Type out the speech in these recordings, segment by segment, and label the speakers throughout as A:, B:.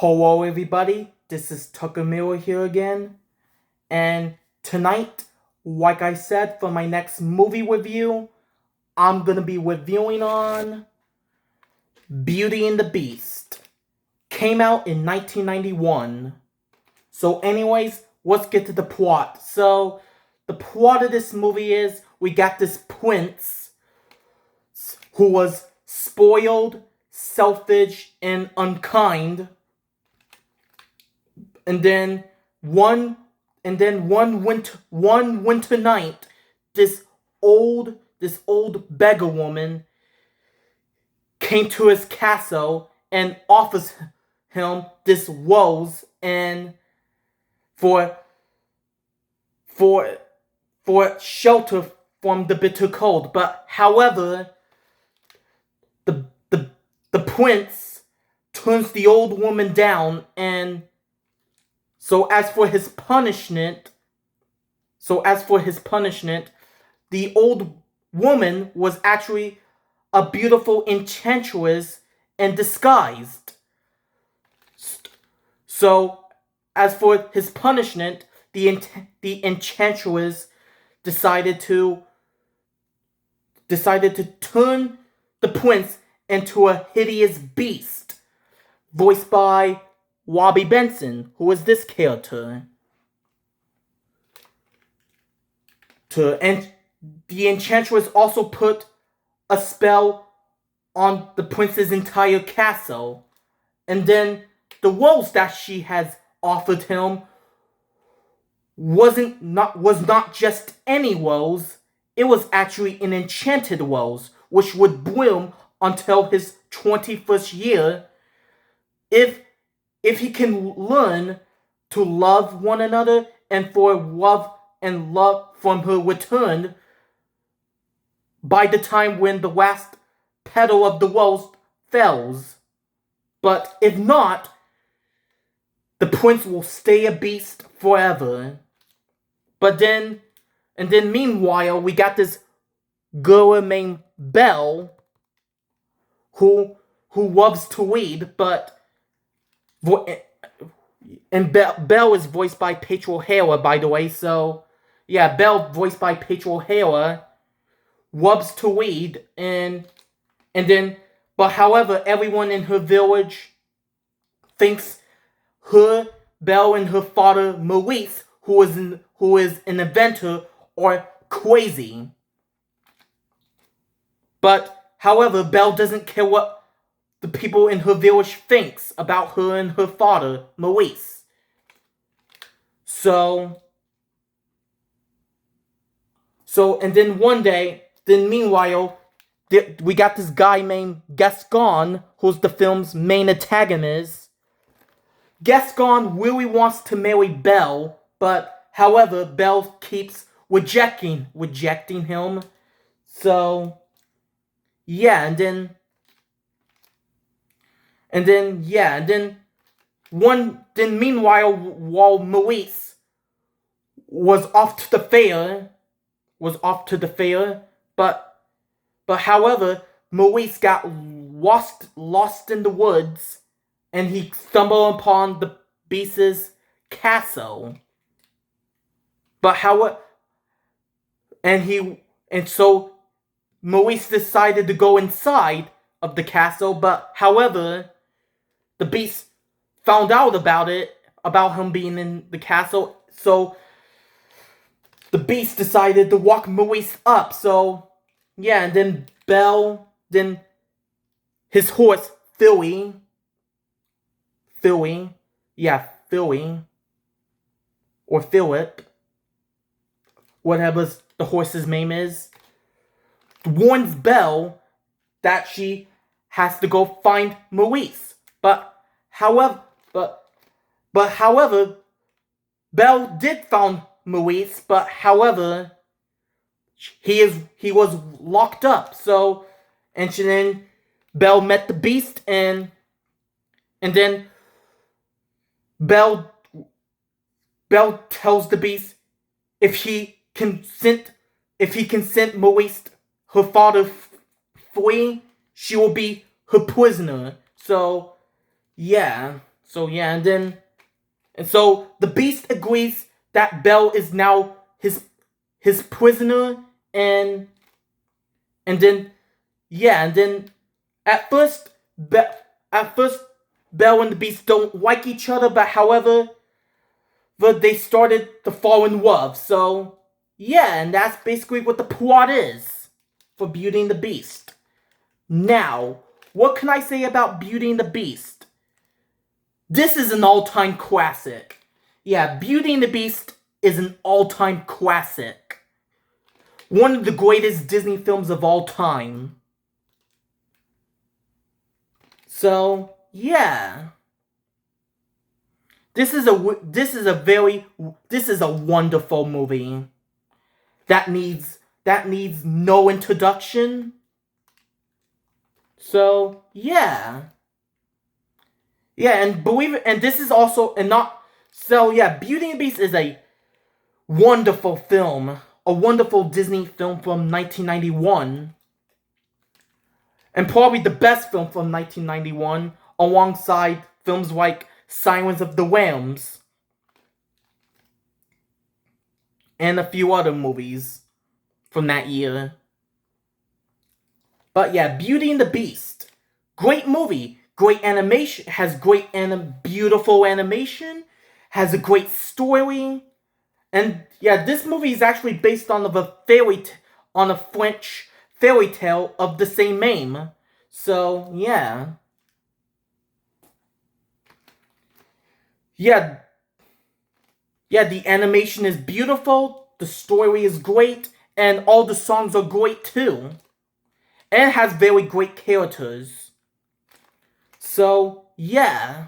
A: Hello, everybody. This is Tucker Miller here again. And tonight, like I said, for my next movie review, I'm gonna be reviewing on Beauty and the Beast. Came out in 1991. So, anyways, let's get to the plot. So, the plot of this movie is we got this prince who was spoiled, selfish, and unkind. And then one winter night, this old beggar woman came to his castle and offers him this rose and for shelter from the bitter cold. But however, the prince turns the old woman down, and So as for his punishment, the old woman was actually a beautiful enchantress and disguised. So as for his punishment, the enchantress decided to turn the prince into a hideous beast, voiced by Robbie Benson, who is this character. And the enchantress also put a spell on the prince's entire castle. And then the rose that she has offered him was not just any rose. It was actually an enchanted rose, which would bloom until his 21st year if he can learn to love one another and for love from her return by the time when the last petal of the rose falls. But if not, the prince will stay a beast forever. Meanwhile, we got this girl named Belle who loves to read, and Belle is voiced by Patricia O'Hara, by the way. So, yeah, Belle, voiced by Patricia O'Hara, loves to read, but however, everyone in her village thinks Belle, and her father Maurice, who is an inventor, are crazy. But however, Belle doesn't care what the people in her village thinks about her and her father, Maurice. And then one day, meanwhile, we got this guy named Gaston, who's the film's main antagonist. Gaston really wants to marry Belle, but however, Belle keeps rejecting him. So, yeah, meanwhile, while Maurice was off to the fair, but however, Maurice got lost in the woods, and he stumbled upon the beast's castle. So Maurice decided to go inside of the castle, but however, the beast found out about him being in the castle, so the beast decided to walk Maurice up. So, yeah, and then his horse, Philly, or Philip, whatever the horse's name is, warns Belle that she has to go find Maurice. But however, Belle did find Maurice, but however, he was locked up. So, and then Belle met the beast, and then Belle tells the beast if he can send Maurice, her father, free, she will be her prisoner. So, yeah. So yeah, and so the Beast agrees that Belle is now his prisoner, and and then yeah, and then at first, at first, Belle and the Beast don't like each other, but they started to fall in love. So yeah, and that's basically what the plot is for Beauty and the Beast. Now, what can I say about Beauty and the Beast? This is an all-time classic. Yeah, Beauty and the Beast is an all-time classic. One of the greatest Disney films of all time. So, yeah. This is a wonderful movie that needs no introduction. So, yeah. Yeah, and believe it, and this is also, and not, so yeah, Beauty and the Beast is a wonderful film, a wonderful Disney film from 1991, and probably the best film from 1991, alongside films like Silence of the Lambs, and a few other movies from that year. But yeah, Beauty and the Beast, great movie. Great animation, has great and beautiful animation, has a great story, and yeah, this movie is actually based on a French fairy tale of the same name. So yeah, yeah, yeah. The animation is beautiful, the story is great, and all the songs are great too, and it has very great characters. So yeah.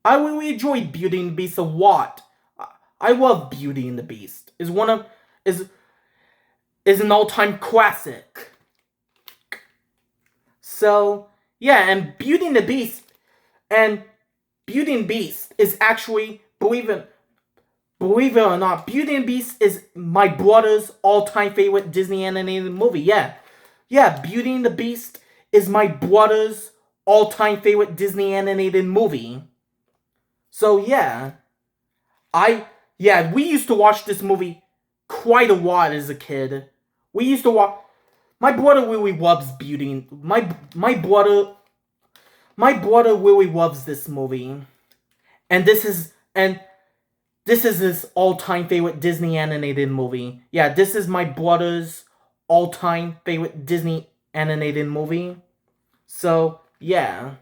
A: I really enjoyed Beauty and the Beast a lot. I love Beauty and the Beast. Is is an all-time classic. So yeah, and Beauty and the Beast is actually, believe it or not, Beauty and the Beast is my brother's all-time favorite Disney animated movie. Yeah. Yeah, Beauty and the Beast is my brother's all-time favorite Disney animated movie. So yeah, we used to watch this movie quite a lot as a kid. We used to watch. My brother really loves Beauty. My brother really loves this movie, and this is his all-time favorite Disney animated movie. Yeah, this is my brother's all-time favorite Disney animated movie. So yeah,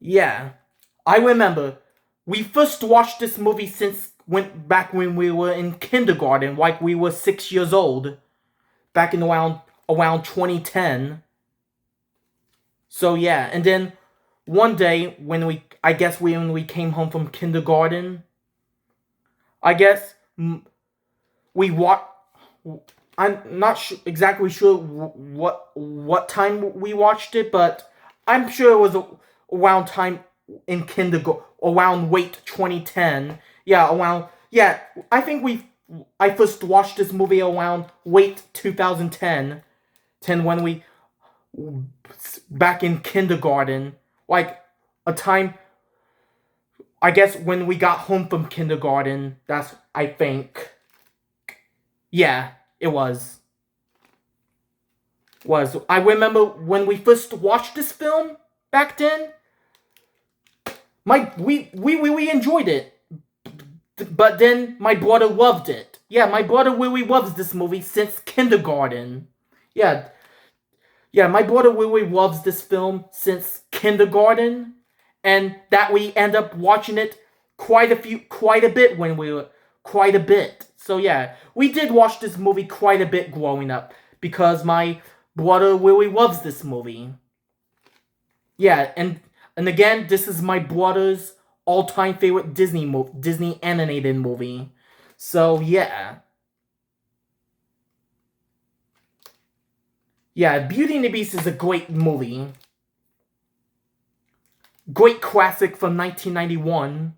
A: yeah. I remember we first watched this movie since went back when we were in kindergarten, like we were 6 years old, back in around 2010. So yeah, and then one day when we came home from kindergarten, I guess we watched. I'm not exactly sure what time we watched it, but I'm sure it was around time in kindergarten, around late 2010. Yeah, around, yeah, I think I first watched this movie around late 2010, when we back in kindergarten, like a time, I guess when we got home from kindergarten. That's, I think, yeah, it was. I remember when we first watched this film back then. We really enjoyed it, but then my brother loved it. Yeah, my brother really loves this movie since kindergarten. Yeah, yeah, my brother really loves this film since kindergarten, and that we end up watching it quite a bit when we were quite a bit. So yeah, we did watch this movie quite a bit growing up because my brother really loves this movie. Yeah, and again, this is my brother's all-time favorite Disney animated movie. So yeah. Yeah, Beauty and the Beast is a great movie. Great classic from 1991.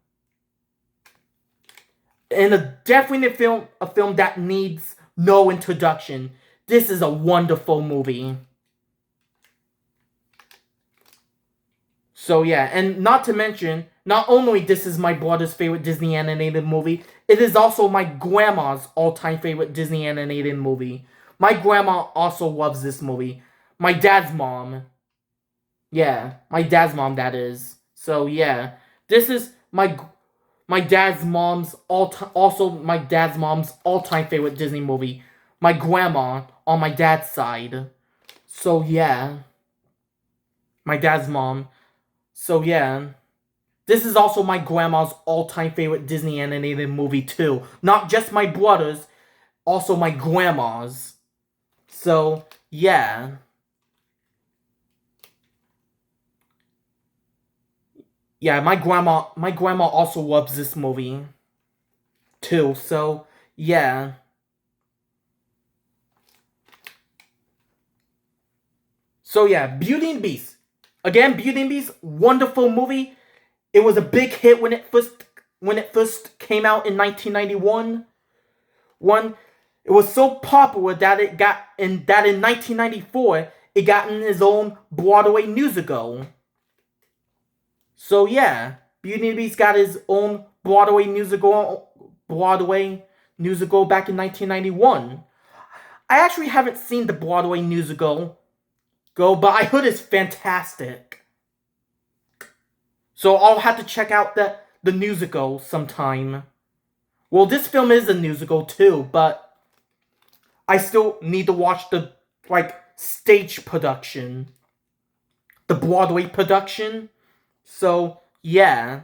A: And a film that needs no introduction. This is a wonderful movie. So yeah, and not to mention, not only this is my brother's favorite Disney animated movie, it is also my grandma's all-time favorite Disney animated movie. My grandma also loves this movie. My dad's mom. Yeah, my dad's mom, that is. So yeah, this is my dad's mom's also my dad's mom's all-time favorite Disney movie. My grandma on my dad's side. So yeah, my dad's mom. So yeah, this is also my grandma's all-time favorite Disney animated movie too. Not just my brother's, also my grandma's. So yeah. Yeah, my grandma also loves this movie too. So, yeah. So yeah, Beauty and the Beast. Again, Beauty and the Beast, wonderful movie. It was a big hit when it first came out in 1991. It was so popular that in 1994 it got in its own Broadway musical. So yeah, Beauty and the Beast got his own Broadway musical back in 1991. I actually haven't seen the Broadway musical but I heard it's fantastic. So I'll have to check out the musical sometime. Well, this film is a musical too, but I still need to watch the stage production, the Broadway production. So yeah,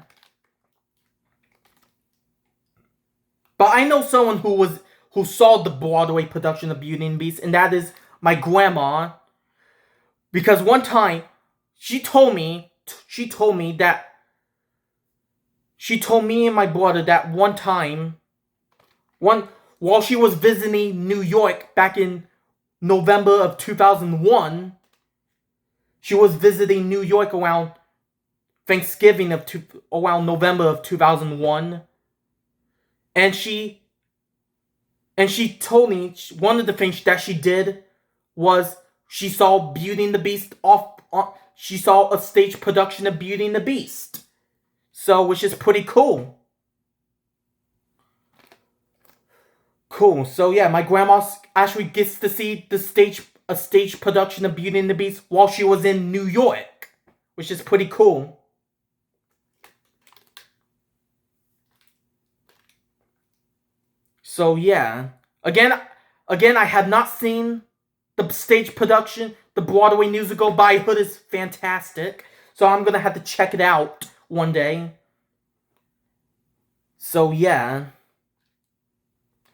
A: but I know someone who saw the Broadway production of Beauty and the Beast, and that is my grandma. Because one time, she told me and my brother that one time, while she was visiting New York back in November of 2001, she was visiting New York around Thanksgiving around November of 2001, and she told me one of the things that she did was she saw Beauty and the Beast she saw a stage production of Beauty and the Beast. So, which is pretty cool. Cool. So yeah, my grandma actually gets to see a stage production of Beauty and the Beast while she was in New York, which is pretty cool. So yeah, again, I have not seen the stage production, the Broadway musical, but I heard it's fantastic. So I'm gonna have to check it out one day. So yeah.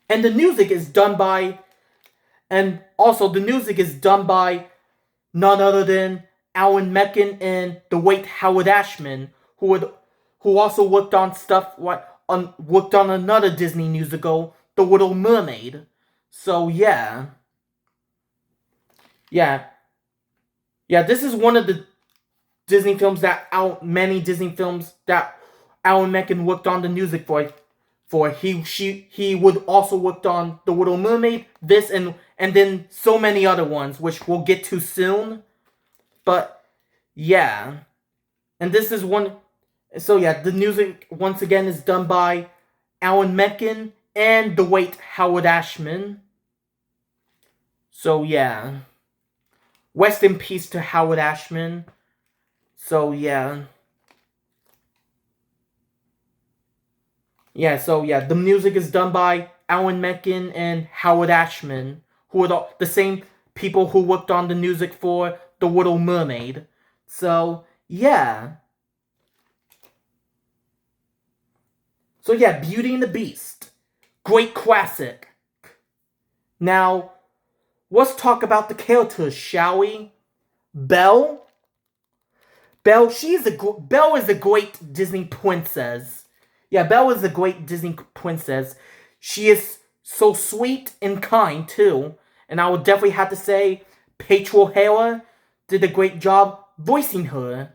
A: And the music is done by none other than Alan Menken and the late Howard Ashman, who also worked on worked on another Disney musical, The Little Mermaid. So yeah. Yeah. Yeah, this is one of the many Disney films that Alan Menken worked on the music for. He would also worked on The Little Mermaid, this and then so many other ones, which we'll get to soon. But yeah. And this is one. So yeah, the music once again is done by Alan Menken and the late Howard Ashman. So yeah. Rest in peace to Howard Ashman. So yeah. Yeah, so yeah, the music is done by Alan Menken and Howard Ashman, who are the same people who worked on the music for The Little Mermaid. So yeah. So yeah, Beauty and the Beast. Great classic. Now, let's talk about the characters, shall we? Belle? Belle is a great Disney princess. Yeah, Belle is a great Disney princess. She is so sweet and kind, too. And I would definitely have to say, Paige O'Hara did a great job voicing her.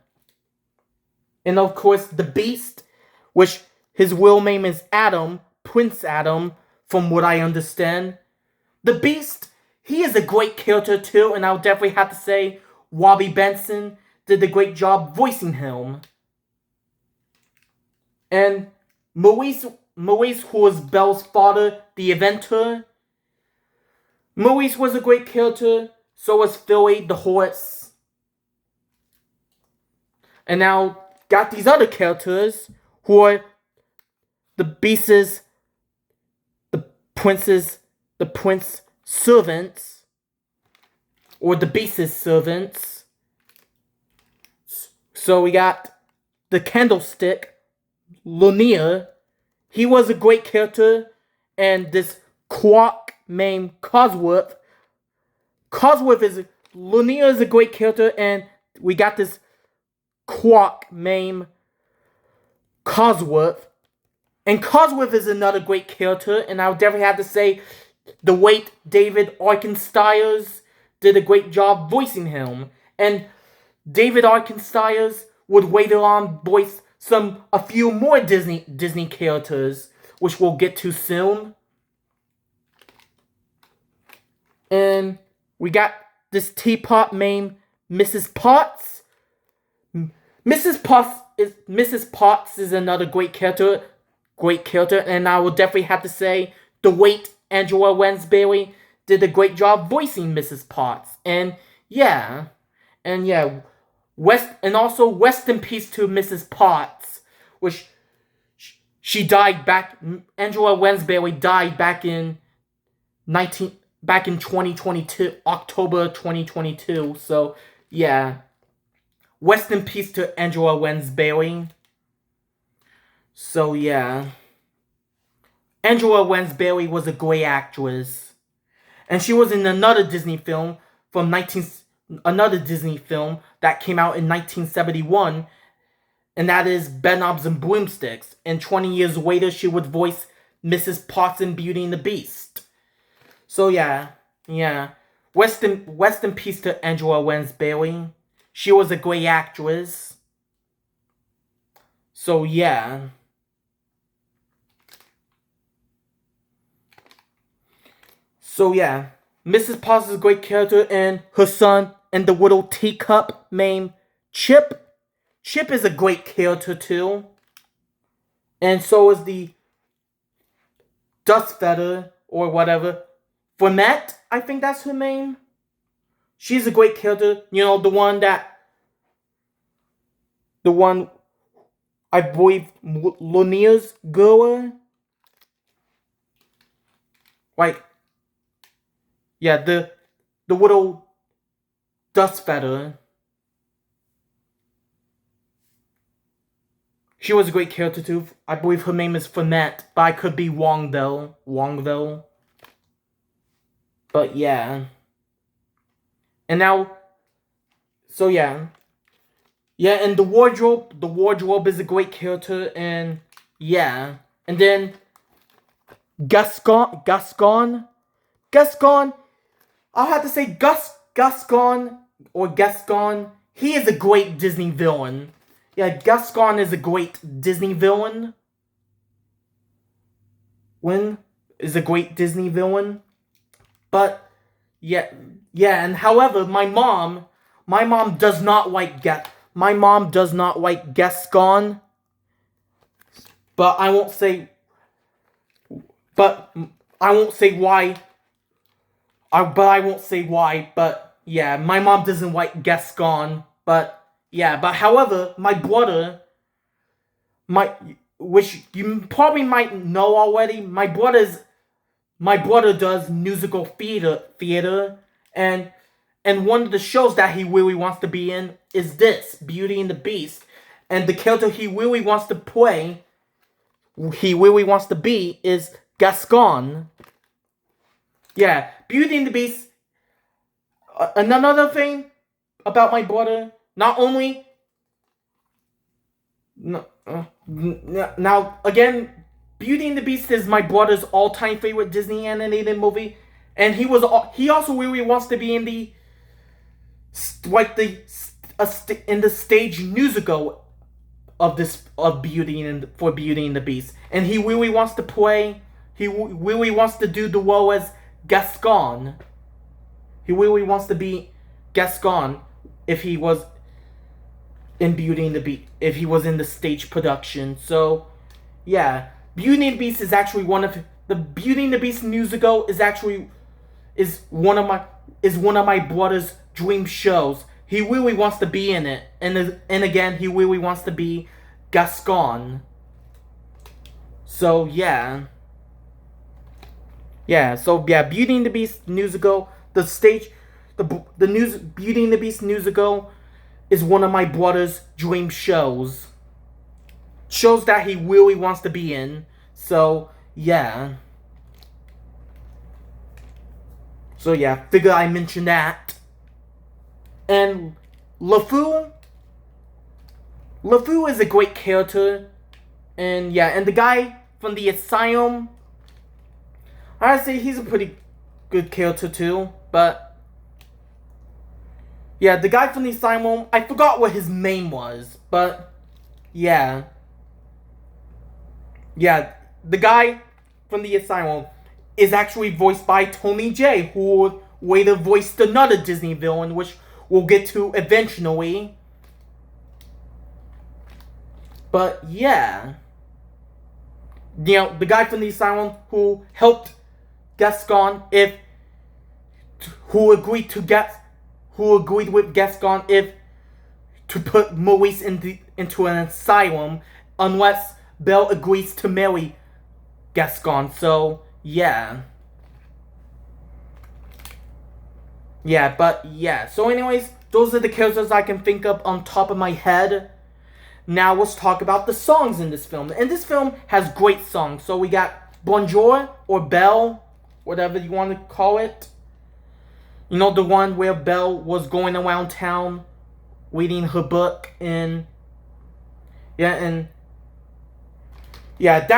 A: And of course, the Beast, which his real name is Adam, Prince Adam, from what I understand. The Beast, he is a great character, too. And I'll definitely have to say, Robbie Benson did a great job voicing him. And Maurice, who was Belle's father, the inventor, Maurice was a great character. So was Philly, the horse. And now got these other characters who are the Beast's, the prince servants, or the Beast's servants. So we got the Candlestick, Lumiere. He was a great character, and this Quark named Cosworth. Lumiere is a great character, and we got this Quark named Cosworth. And Cosworth is another great character, and I would definitely have to say the late David Arkenstyles did a great job voicing him. And David Arkenstyles would later on voice a few more Disney characters, which we'll get to soon. And we got this teapot named Mrs. Potts. Mrs. Potts is another great character, and I will definitely have to say the late Angela Lansbury did a great job voicing Mrs. Potts. And also rest in peace to Mrs. Potts, which she died back. Angela Lansbury died back in 2022, October 2022. So yeah, rest in peace to Angela Lansbury. So yeah, Angela Lansbury was a great actress, and she was in another Disney film that came out in 1971, and that is Bedknobs and Broomsticks. And 20 years later, she would voice Mrs. Potts in Beauty and the Beast. So yeah. Rest in peace to Angela Lansbury. She was a great actress. So yeah. Mrs. Potts is a great character, and her son and the little teacup named Chip. Chip is a great character too. And so is the Dust Feather, or whatever. Fournette, I think that's her name. She's a great character. You know, the one I believe Lumiere's girl. Like, yeah, the little Dust Feather. She was a great character too. I believe her name is Fournette, but I could be wrong though. But yeah. And now, so yeah. Yeah, and the wardrobe is a great character, and yeah. And then Gaston, I'll have to say Gaston, he is a great Disney villain. Yeah, Gaston is a great Disney villain. But yeah, and however, my mom does not like Gaston. But I won't say why. But yeah, my mom doesn't like Gaston. But yeah, but however, my brother, which you probably might know already, my brother does musical theater, and one of the shows that he really wants to be in is this, Beauty and the Beast. And the character he really wants to be is Gaston. Yeah, Beauty and the Beast. Another thing about my brother, not only... now, again, Beauty and the Beast is my brother's all-time favorite Disney animated movie, and he also really wants to be in the stage musical of Beauty and the Beast, and he really wants to do the role as Gaston. He really wants to be Gaston if he was. in Beauty and the Beast, if he was in the stage production. So, yeah, Beauty and the Beast is actually one of the Beauty and the Beast musical is one of my brother's dream shows. He really wants to be in it, and again, he really wants to be Gaston. So yeah, Beauty and the Beast musical, the news Beauty and the Beast musical is one of my brother's dream shows. Shows that he really wants to be in. So yeah. Figure I mentioned that. And LeFou is a great character. And the guy from the Asylum, I'd say he's a pretty good character too. But yeah, the guy from the Asylum, I forgot what his name was, but yeah, the guy from the Asylum is actually voiced by Tony Jay, who later voiced another Disney villain, which we'll get to eventually. But yeah, the guy from the Asylum who helped Gaston, who agreed with Gaston to put Maurice into an asylum unless Belle agrees to marry Gaston. So yeah. So anyways, those are the characters I can think of on top of my head. Now let's talk about the songs in this film. And this film has great songs. So we got Bonjour or Belle, whatever you want to call it. You know, the one where Belle was going around town reading her book, and that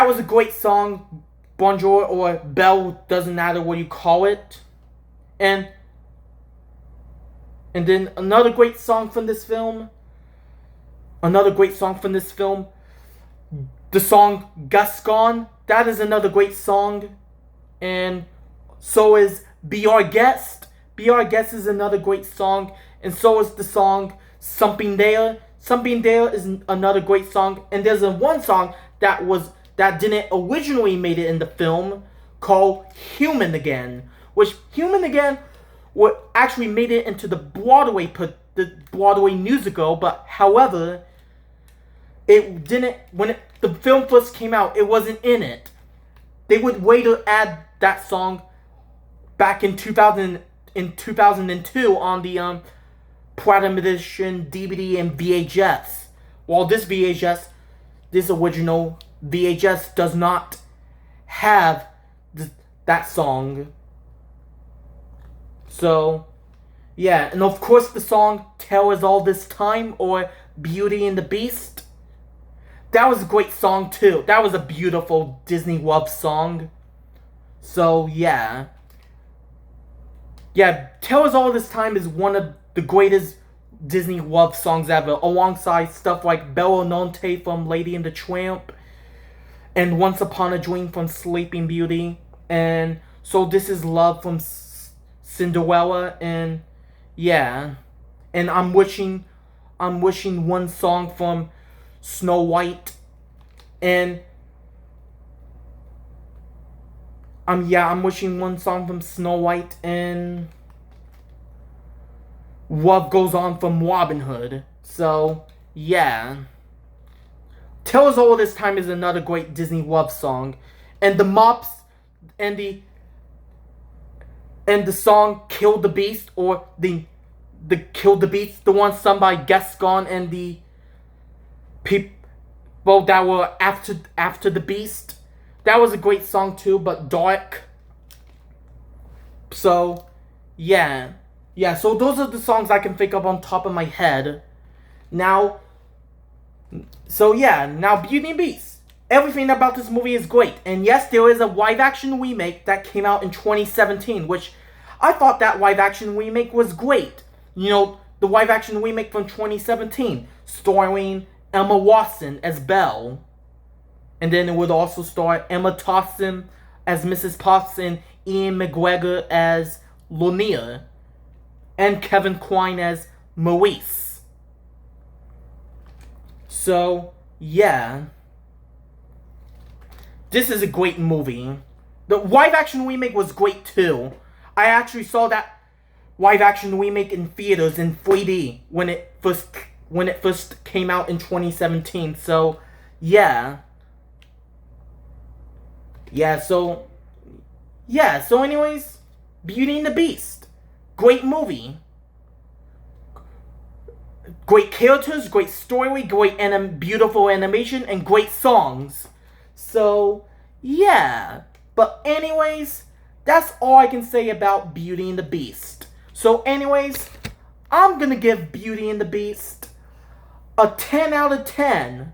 A: was a great song. Bonjour or Belle, doesn't matter what you call it. And then another great song from this film. The song Gaston. That is another great song. And so is Be Our Guest. Be Our Guest is another great song. And so is the song Something There. Something There is another great song. And there's one song that didn't originally made it in the film called Human Again. Which Human Again actually made it into the Broadway musical, but however, it didn't, the film first came out, it wasn't in it. They would later add that song back in 2002 on the Platinum Edition DVD and VHS. While this original VHS does not have that song. So, yeah, and of course the song Tell Us All This Time, or Beauty and the Beast. That was a great song too. That was a beautiful Disney love song. So, yeah. Tell Us All This Time is one of the greatest Disney love songs ever, alongside stuff like Bella Nonte from Lady and the Tramp, and Once Upon a Dream from Sleeping Beauty, and So This Is Love from Cinderella, and yeah. And I'm wishing one song from Snow White, and I'm wishing one song from Snow White, and Love Goes On from Robin Hood. So yeah, Tell Us All This Time is another great Disney love song, and the mops and the song Kill the Beast, or the Kill the Beast, the one sung by Gaston and the people that were after the Beast. That was a great song too, but dark. So, yeah. So those are the songs I can think of on top of my head. Now, Beauty and Beast. Everything about this movie is great. And yes, there is a live-action remake that came out in 2017, which I thought that live-action remake was great. You know, the live-action remake from 2017, starring Emma Watson as Belle. And then it would also star Emma Thompson as Mrs. Potts and Ian McGregor as Lumiere, and Kevin Kline as Maurice. So, yeah. This is a great movie. The live action remake was great too. I actually saw that live action remake in theaters in 3D when it first came out in 2017. So, yeah. So anyways, Beauty and the Beast. Great movie. Great characters, great story, beautiful animation, and great songs. So, yeah. But anyways, that's all I can say about Beauty and the Beast. So anyways, I'm gonna give Beauty and the Beast a 10 out of 10.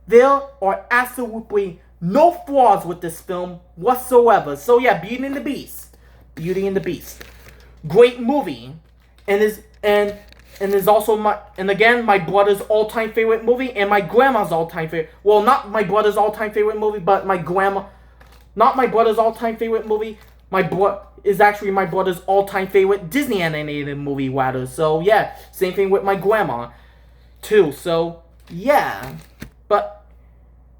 A: There are absolutely no flaws with this film whatsoever. So yeah, Beauty and the Beast. Beauty and the Beast. Great movie. And is also my brother's all-time favorite movie and my grandma's all-time favorite. Well, not my brother's all-time favorite movie, but not my brother's all-time favorite movie. Is actually my brother's all-time favorite Disney animated movie, rather. So yeah, same thing with my grandma, too. So yeah, but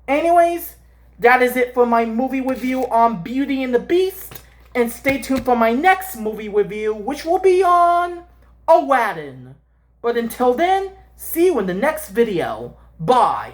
A: anyways, that is it for my movie review on Beauty and the Beast. And stay tuned for my next movie review, which will be on Aladdin. But until then, see you in the next video. Bye.